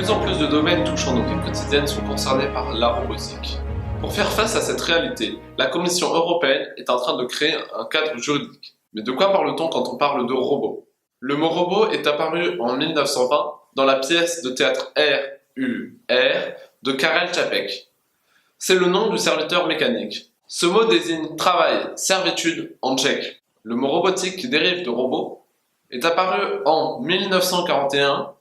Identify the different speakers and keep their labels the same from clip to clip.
Speaker 1: plus en plus de domaines touchant nos vies quotidiennes sont concernés par la robotique. Pour faire face à cette réalité, la Commission européenne est en train de créer un cadre juridique. Mais de quoi parle-t-on quand on parle de robot? Le mot robot est apparu en 1920 dans la pièce de théâtre R.U.R. de Karel Čapek. C'est le nom du serviteur mécanique. Ce mot désigne travail, servitude en tchèque. Le mot robotique qui dérive de robot est apparu en 1941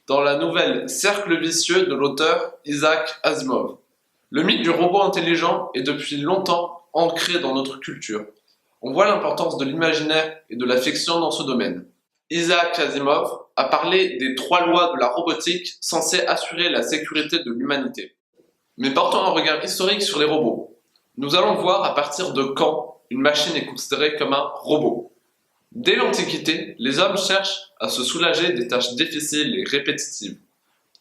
Speaker 1: dans la nouvelle Cercle vicieux de l'auteur Isaac Asimov. Le mythe du robot intelligent est depuis longtemps ancré dans notre culture. On voit l'importance de l'imaginaire et de la fiction dans ce domaine. Isaac Asimov a parlé des 3 lois de la robotique censées assurer la sécurité de l'humanité. Mais portons un regard historique sur les robots. Nous allons voir à partir de quand une machine est considérée comme un robot. Dès l'Antiquité, les hommes cherchent à se soulager des tâches difficiles et répétitives.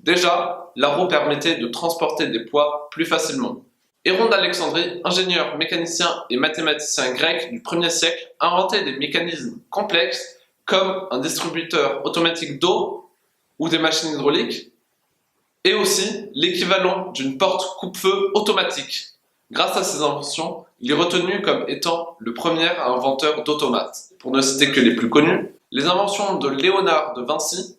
Speaker 1: Déjà, la roue permettait de transporter des poids plus facilement. Héron d'Alexandrie, ingénieur, mécanicien et mathématicien grec du 1er siècle, inventait des mécanismes complexes comme un distributeur automatique d'eau ou des machines hydrauliques, et aussi l'équivalent d'une porte coupe-feu automatique. Grâce à ces inventions, il est retenu comme étant le premier inventeur d'automates. Pour ne citer que les plus connus, les inventions de Léonard de Vinci,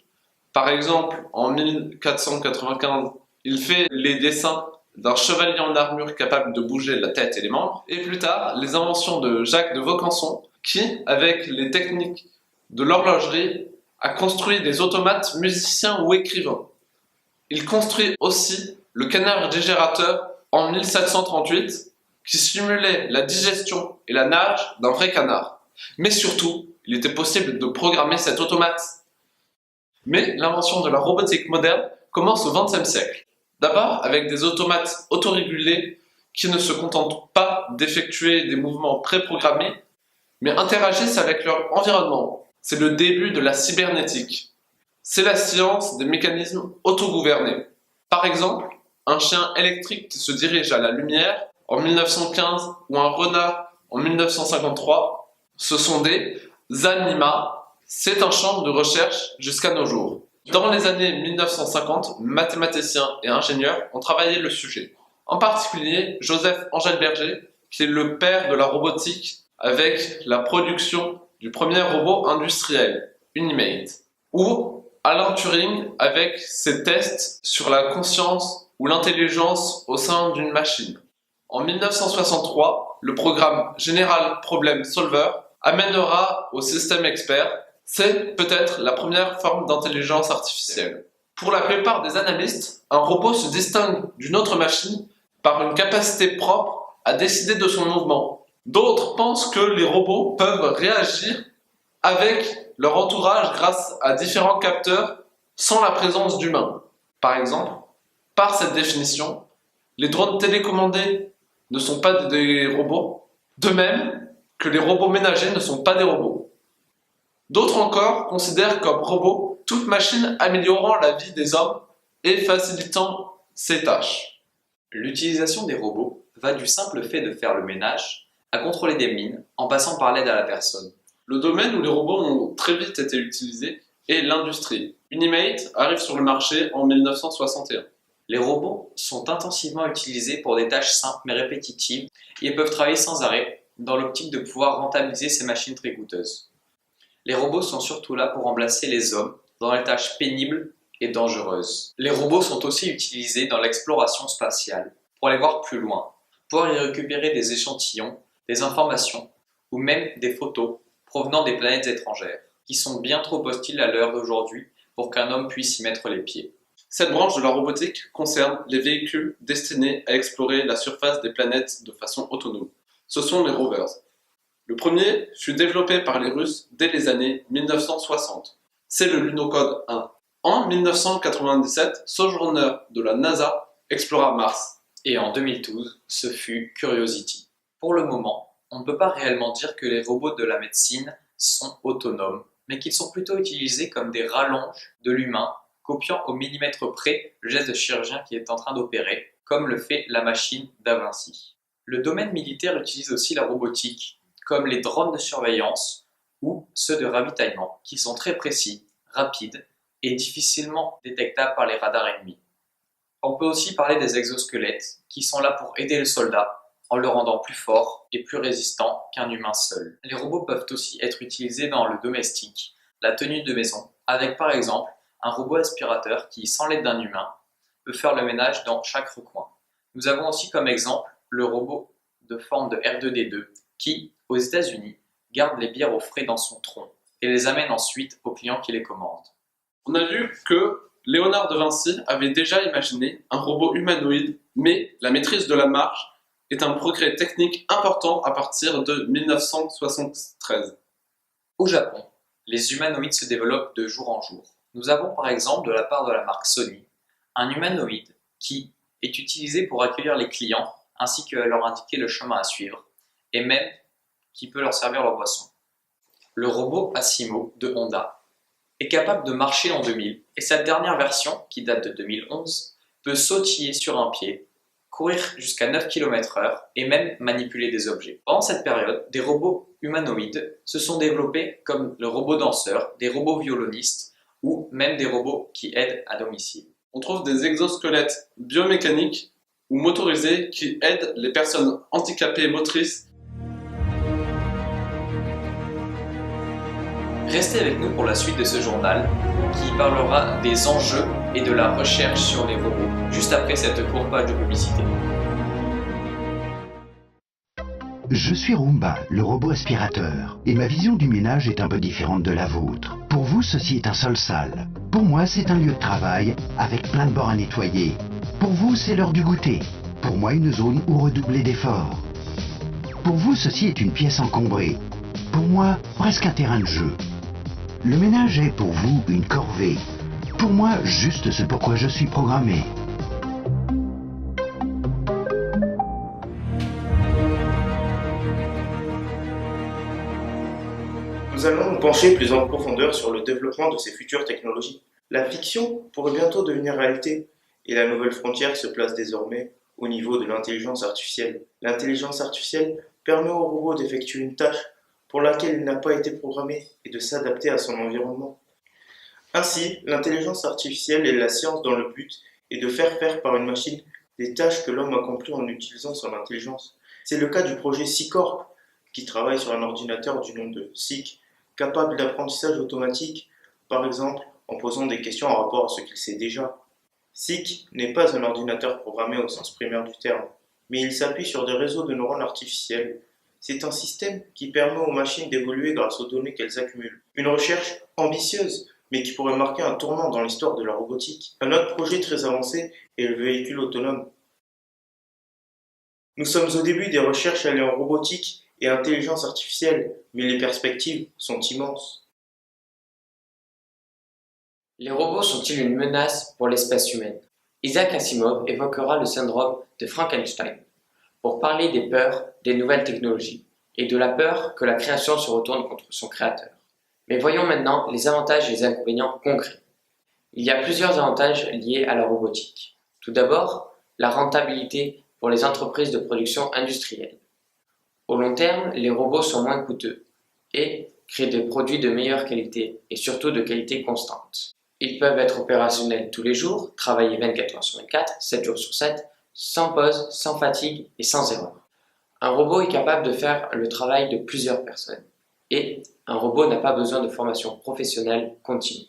Speaker 1: par exemple en 1495, il fait les dessins d'un chevalier en armure capable de bouger la tête et les membres, et plus tard, les inventions de Jacques de Vaucanson, qui, avec les techniques de l'horlogerie, a construit des automates musiciens ou écrivains. Il construit aussi le canard digérateur en 1738, qui simulait la digestion et la nage d'un vrai canard. Mais surtout, il était possible de programmer cet automate. Mais l'invention de la robotique moderne commence au XXe siècle. D'abord avec des automates autorégulés qui ne se contentent pas d'effectuer des mouvements préprogrammés, mais interagissent avec leur environnement. C'est le début de la cybernétique. C'est la science des mécanismes autogouvernés. Par exemple, un chien électrique qui se dirige à la lumière en 1915 ou un renard en 1953, ce sont des animats. C'est un champ de recherche jusqu'à nos jours. Dans les années 1950, mathématiciens et ingénieurs ont travaillé le sujet. En particulier, Joseph Engelberger, qui est le père de la robotique avec la production du premier robot industriel, Unimate, ou Alan Turing avec ses tests sur la conscience ou l'intelligence au sein d'une machine. En 1963, le programme General Problem Solver amènera au système expert. C'est peut-être la première forme d'intelligence artificielle. Pour la plupart des analystes, un robot se distingue d'une autre machine par une capacité propre à décider de son mouvement. D'autres pensent que les robots peuvent réagir avec leur entourage grâce à différents capteurs sans la présence d'humains. Par exemple, par cette définition, les drones télécommandés ne sont pas des robots, de même que les robots ménagers ne sont pas des robots. D'autres encore considèrent comme robots toute machine améliorant la vie des hommes et facilitant ses tâches.
Speaker 2: L'utilisation des robots va du simple fait de faire le ménage à contrôler des mines en passant par l'aide à la personne.
Speaker 1: Le domaine où les robots ont très vite été utilisés est l'industrie. Unimate arrive sur le marché en 1961.
Speaker 2: Les robots sont intensivement utilisés pour des tâches simples mais répétitives et peuvent travailler sans arrêt dans l'optique de pouvoir rentabiliser ces machines très coûteuses. Les robots sont surtout là pour remplacer les hommes dans les tâches pénibles et dangereuses. Les robots sont aussi utilisés dans l'exploration spatiale pour aller voir plus loin, pouvoir y récupérer des échantillons, des informations ou même des photos provenant des planètes étrangères qui sont bien trop hostiles à l'heure d'aujourd'hui pour qu'un homme puisse y mettre les pieds.
Speaker 1: Cette branche de la robotique concerne les véhicules destinés à explorer la surface des planètes de façon autonome. Ce sont les rovers. Le premier fut développé par les Russes dès les années 1960. C'est le Lunokhod 1. En 1997, Sojourner de la NASA explora Mars.
Speaker 2: Et en 2012, ce fut Curiosity. Pour le moment, on ne peut pas réellement dire que les robots de la médecine sont autonomes, mais qu'ils sont plutôt utilisés comme des rallonges de l'humain, copiant au millimètre près le geste de chirurgien qui est en train d'opérer, comme le fait la machine Da Vinci. Le domaine militaire utilise aussi la robotique, comme les drones de surveillance ou ceux de ravitaillement, qui sont très précis, rapides et difficilement détectable par les radars ennemis. On peut aussi parler des exosquelettes, qui sont là pour aider le soldat en le rendant plus fort et plus résistant qu'un humain seul. Les robots peuvent aussi être utilisés dans le domestique, la tenue de maison, avec par exemple un robot aspirateur qui, sans l'aide d'un humain, peut faire le ménage dans chaque recoin. Nous avons aussi comme exemple le robot de forme de R2D2 qui, aux États-Unis, garde les bières au frais dans son tronc et les amène ensuite aux clients qui les commandent.
Speaker 1: On a vu que Léonard de Vinci avait déjà imaginé un robot humanoïde, mais la maîtrise de la marche est un progrès technique important à partir de 1973.
Speaker 2: Au Japon, les humanoïdes se développent de jour en jour. Nous avons par exemple de la part de la marque Sony, un humanoïde qui est utilisé pour accueillir les clients ainsi que leur indiquer le chemin à suivre, et même qui peut leur servir leur boisson. Le robot Asimo de Honda est capable de marcher en 2000 et sa dernière version, qui date de 2011, peut sautiller sur un pied, courir jusqu'à 9 km/h et même manipuler des objets. Pendant cette période, des robots humanoïdes se sont développés comme le robot danseur, des robots violonistes ou même des robots qui aident à domicile.
Speaker 1: On trouve des exosquelettes biomécaniques ou motorisés qui aident les personnes handicapées motrices.
Speaker 2: Restez avec nous pour la suite de ce journal qui parlera des enjeux et de la recherche sur les robots, juste après cette courte page de publicité.
Speaker 3: Je suis Roomba, le robot aspirateur, et ma vision du ménage est un peu différente de la vôtre. Pour vous, ceci est un sol sale. Pour moi, c'est un lieu de travail avec plein de bords à nettoyer. Pour vous, c'est l'heure du goûter. Pour moi, une zone où redoubler d'efforts. Pour vous, ceci est une pièce encombrée. Pour moi, presque un terrain de jeu. Le ménage est pour vous une corvée. Pour moi, juste ce pourquoi je suis programmé.
Speaker 4: Nous allons nous pencher plus en profondeur sur le développement de ces futures technologies. La fiction pourrait bientôt devenir réalité, et la nouvelle frontière se place désormais au niveau de l'intelligence artificielle. L'intelligence artificielle permet au robot d'effectuer une tâche pour laquelle il n'a pas été programmé et de s'adapter à son environnement. Ainsi, l'intelligence artificielle est la science dont le but est de faire par une machine des tâches que l'homme accomplit en utilisant son intelligence. C'est le cas du projet SeaCorp, qui travaille sur un ordinateur du nom de SIC, capable d'apprentissage automatique, par exemple en posant des questions en rapport à ce qu'il sait déjà. SIC n'est pas un ordinateur programmé au sens primaire du terme, mais il s'appuie sur des réseaux de neurones artificiels. C'est un système qui permet aux machines d'évoluer grâce aux données qu'elles accumulent. Une recherche ambitieuse, mais qui pourrait marquer un tournant dans l'histoire de la robotique. Un autre projet très avancé est le véhicule autonome. Nous sommes au début des recherches alliant en robotique et intelligence artificielle, mais les perspectives sont immenses.
Speaker 5: Les robots sont-ils une menace pour l'espèce humaine? Isaac Asimov évoquera le syndrome de Frankenstein pour parler des peurs des nouvelles technologies et de la peur que la création se retourne contre son créateur. Mais voyons maintenant les avantages et les inconvénients concrets. Il y a plusieurs avantages liés à la robotique. Tout d'abord, la rentabilité pour les entreprises de production industrielle. Au long terme, les robots sont moins coûteux et créent des produits de meilleure qualité et surtout de qualité constante. Ils peuvent être opérationnels tous les jours, travailler 24 heures sur 24, 7 jours sur 7, sans pause, sans fatigue et sans erreur. Un robot est capable de faire le travail de plusieurs personnes et un robot n'a pas besoin de formation professionnelle continue.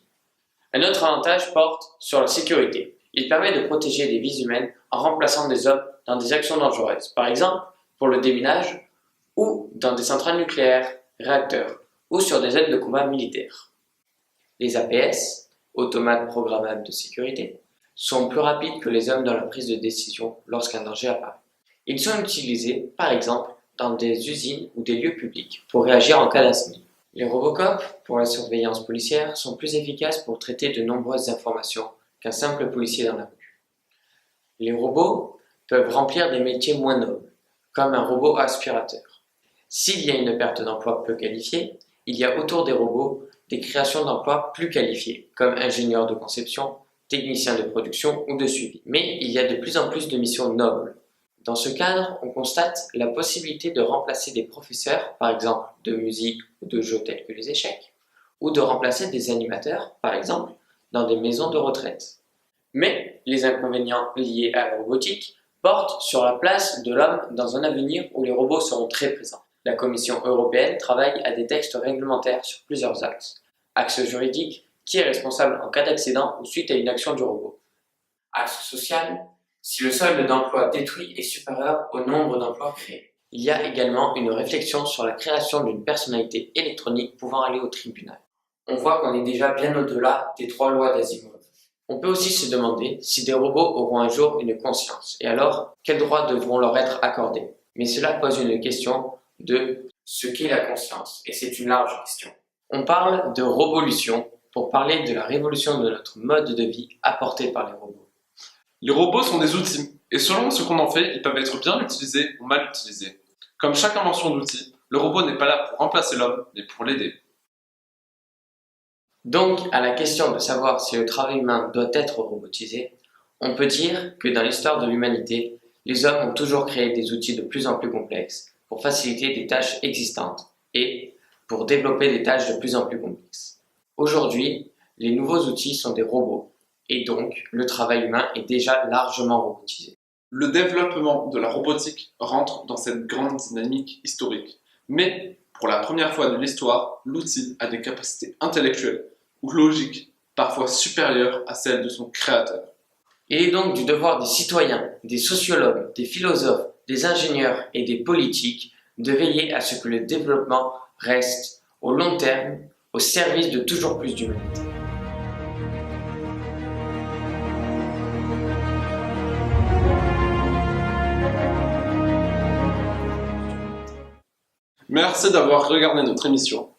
Speaker 5: Un autre avantage porte sur la sécurité. Il permet de protéger des vies humaines en remplaçant des hommes dans des actions dangereuses, par exemple pour le déminage ou dans des centrales nucléaires, réacteurs ou sur des aides de combat militaires. Les APS, automates programmables de sécurité, sont plus rapides que les hommes dans la prise de décision lorsqu'un danger apparaît. Ils sont utilisés, par exemple, dans des usines ou des lieux publics pour réagir en cas d'incendie. Les Robocop, pour la surveillance policière, sont plus efficaces pour traiter de nombreuses informations qu'un simple policier dans la rue. Les robots peuvent remplir des métiers moins nobles, comme un robot aspirateur. S'il y a une perte d'emploi peu qualifiée, il y a autour des robots des créations d'emplois plus qualifiés, comme ingénieur de conception, technicien de production ou de suivi. Mais il y a de plus en plus de missions nobles. Dans ce cadre, on constate la possibilité de remplacer des professeurs, par exemple de musique ou de jeux tels que les échecs, ou de remplacer des animateurs, par exemple, dans des maisons de retraite. Mais les inconvénients liés à la robotique portent sur la place de l'homme dans un avenir où les robots seront très présents. La Commission européenne travaille à des textes réglementaires sur plusieurs axes. Axe juridique, qui est responsable en cas d'accident ou suite à une action du robot. Axe social, si le solde d'emplois détruit est supérieur au nombre d'emplois créés. Il y a également une réflexion sur la création d'une personnalité électronique pouvant aller au tribunal. On voit qu'on est déjà bien au-delà des 3 lois d'Asimov. On peut aussi se demander si des robots auront un jour une conscience, et alors, quels droits devront leur être accordés? Mais cela pose une question de ce qu'est la conscience, et c'est une large question. On parle de rovolution pour parler de la révolution de notre mode de vie apportée par les robots.
Speaker 1: Les robots sont des outils, et selon ce qu'on en fait, ils peuvent être bien utilisés ou mal utilisés. Comme chaque invention d'outil, le robot n'est pas là pour remplacer l'homme, mais pour l'aider.
Speaker 5: Donc, à la question de savoir si le travail humain doit être robotisé, on peut dire que dans l'histoire de l'humanité, les hommes ont toujours créé des outils de plus en plus complexes pour faciliter des tâches existantes et pour développer des tâches de plus en plus complexes. Aujourd'hui, les nouveaux outils sont des robots et donc le travail humain est déjà largement robotisé.
Speaker 1: Le développement de la robotique rentre dans cette grande dynamique historique. Mais, pour la première fois de l'histoire, l'outil a des capacités intellectuelles ou logiques parfois supérieures à celles de son créateur.
Speaker 5: Il est donc du devoir des citoyens, des sociologues, des philosophes, des ingénieurs et des politiques de veiller à ce que le développement reste, au long terme, au service de toujours plus d'humanité.
Speaker 1: Merci d'avoir regardé notre émission.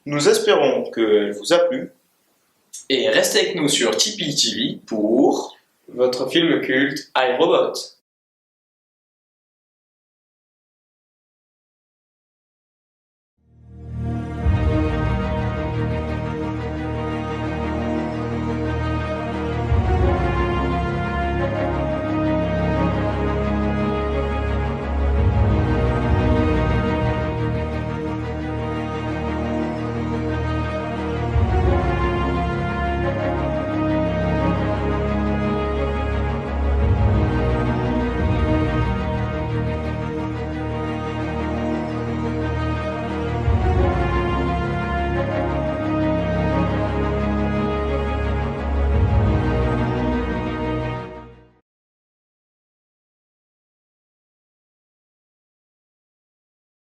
Speaker 4: Nous espérons qu'elle vous a plu.
Speaker 2: Et restez avec nous sur Tipeee TV pour votre film culte iRobot.